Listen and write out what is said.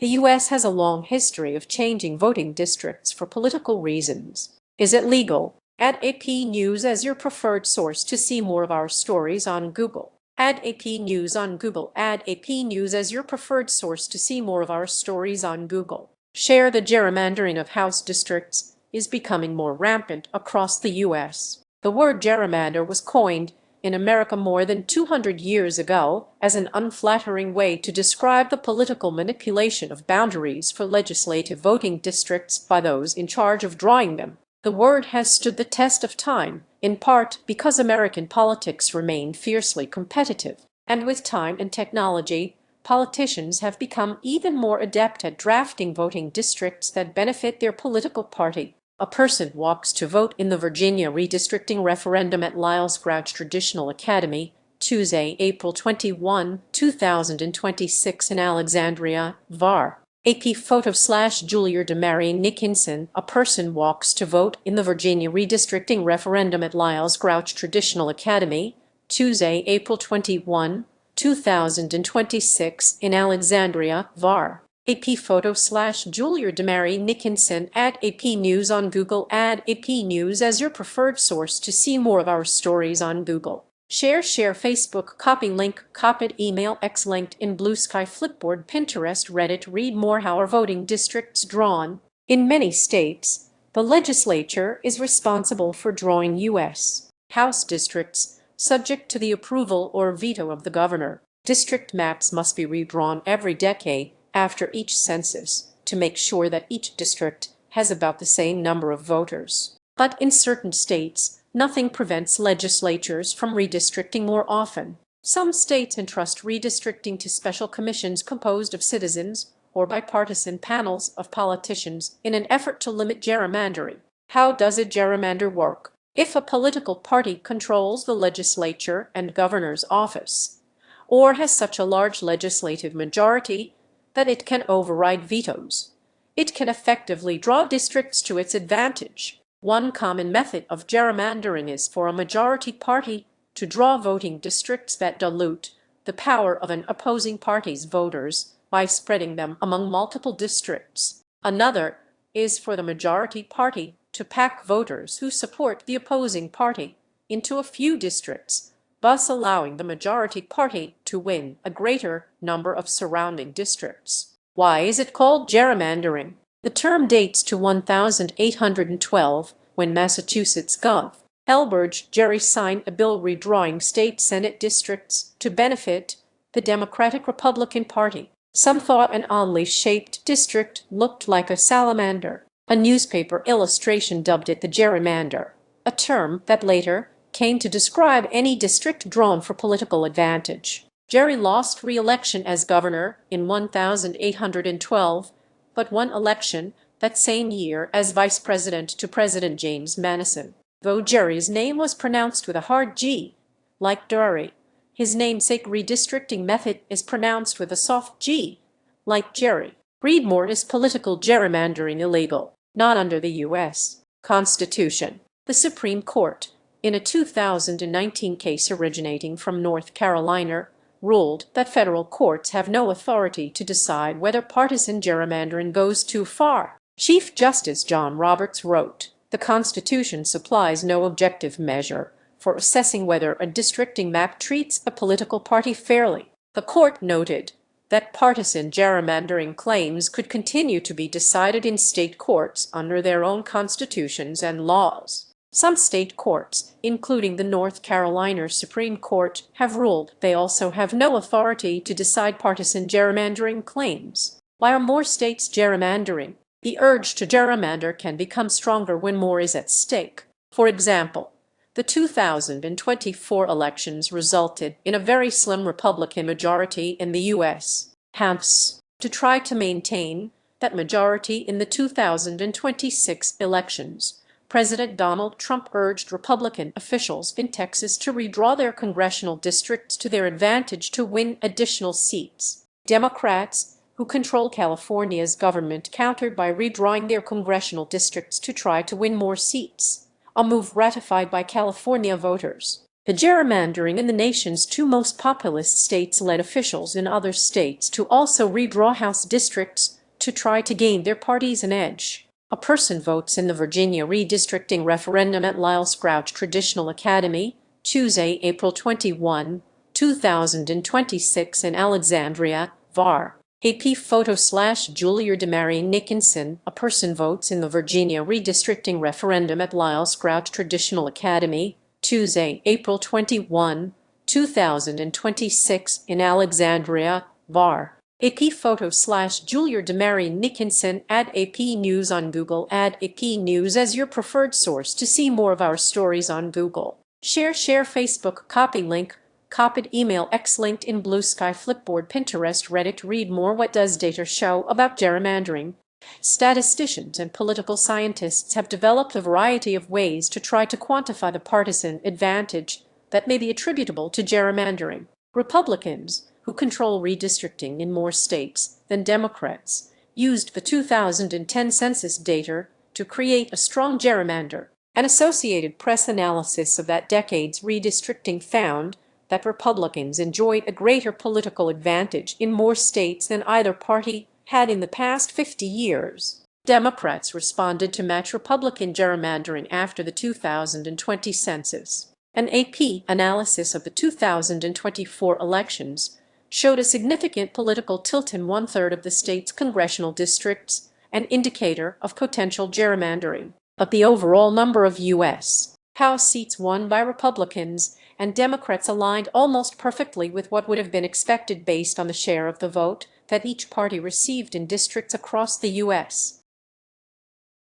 The U.S. has a long history of changing voting districts for political reasons. Is it legal? Add AP News as your preferred source to see more of our stories on Google. Add AP News on Google. Add AP News as your preferred source to see more of our stories on Google. Share. The gerrymandering of House districts is becoming more rampant across the U.S. The word gerrymander was coined in America more than 200 years ago as an unflattering way to describe the political manipulation of boundaries for legislative voting districts by those in charge of drawing them. The word has stood the test of time, in part because American politics remain fiercely competitive, and with time and technology, politicians have become even more adept at drafting voting districts that benefit their political party. A person walks to vote in the Virginia redistricting referendum at Lyles Grouch Traditional Academy, Tuesday, April 21, 2026 in Alexandria, VAR. AP photo / Julia DeMary Nickinson. A person walks to vote in the Virginia redistricting referendum at Lyles Grouch Traditional Academy, Tuesday, April 21, 2026 in Alexandria, VAR. AP photo / Julia DeMary Nickinson. Add AP News on Google. Add AP News as your preferred source to see more of our stories on Google. Share. Facebook. Copy link. Copied email. X linked in Bluesky, Flipboard, Pinterest, Reddit. Read more. How are voting districts drawn? In many states, the legislature is responsible for drawing U.S. House districts, subject to the approval or veto of the governor. District maps must be redrawn every decade after each census to make sure that each district has about the same number of voters. But in certain states, nothing prevents legislatures from redistricting more often. Some states entrust redistricting to special commissions composed of citizens or bipartisan panels of politicians in an effort to limit gerrymandering. How does a gerrymander work? If a political party controls the legislature and governor's office, or has such a large legislative majority that it can override vetoes, it can effectively draw districts to its advantage. One common method of gerrymandering is for a majority party to draw voting districts that dilute the power of an opposing party's voters by spreading them among multiple districts. Another is for the majority party to pack voters who support the opposing party into a few districts, thus allowing the majority party to win a greater number of surrounding districts. Why is it called gerrymandering? The term dates to 1812, when Massachusetts Gov. Elbridge Gerry signed a bill redrawing state Senate districts to benefit the Democratic-Republican Party. Some thought an oddly shaped district looked like a salamander. A newspaper illustration dubbed it the gerrymander, a term that later came to describe any district drawn for political advantage. Gerry lost re-election as governor in 1812, but won election that same year as vice president to President James Madison. Though Gerry's name was pronounced with a hard G, like Dury, his namesake redistricting method is pronounced with a soft G, like Gerry. Read more. Is political gerrymandering illegal? Not under the U.S. Constitution. The Supreme Court, in a 2019 case originating from North Carolina, ruled that federal courts have no authority to decide whether partisan gerrymandering goes too far. Chief Justice John Roberts wrote, "The Constitution supplies no objective measure for assessing whether a districting map treats a political party fairly." The court noted that partisan gerrymandering claims could continue to be decided in state courts under their own constitutions and laws. Some state courts, including the North Carolina Supreme Court, have ruled they also have no authority to decide partisan gerrymandering claims. Why are more states gerrymandering? The urge to gerrymander can become stronger when more is at stake. For example, the 2024 elections resulted in a very slim Republican majority in the U.S. House. To try to maintain that majority in the 2026 elections, President Donald Trump urged Republican officials in Texas to redraw their congressional districts to their advantage to win additional seats. Democrats, who control California's government, countered by redrawing their congressional districts to try to win more seats, a move ratified by California voters. The gerrymandering in the nation's two most populous states led officials in other states to also redraw House districts to try to gain their parties an edge. A person votes in the Virginia redistricting referendum at Lyles Grouch Traditional Academy, Tuesday, April 21, 2026 in Alexandria, VAR. AP photo/Julia DeMary Nickinson. A person votes in the Virginia redistricting referendum at Lyles Grouch Traditional Academy, Tuesday, April 21, 2026 in Alexandria, VAR. AP photo/Julia DeMary Nickinson. Add AP News on Google. Add AP News as your preferred source to see more of our stories on Google. Share Facebook. Copy link. Copied email X linked in Bluesky, Flipboard, Pinterest, Reddit. Read more. What does data show about gerrymandering? Statisticians and political scientists have developed a variety of ways to try to quantify the partisan advantage that may be attributable to gerrymandering. Republicans, who control redistricting in more states than Democrats, used the 2010 census data to create a strong gerrymander. An Associated Press analysis of that decade's redistricting found that Republicans enjoyed a greater political advantage in more states than either party had in the past 50 years. Democrats responded to match Republican gerrymandering after the 2020 census. An AP analysis of the 2024 elections showed a significant political tilt in one-third of the state's congressional districts, an indicator of potential gerrymandering. But the overall number of U.S. House seats won by Republicans and Democrats aligned almost perfectly with what would have been expected based on the share of the vote that each party received in districts across the U.S.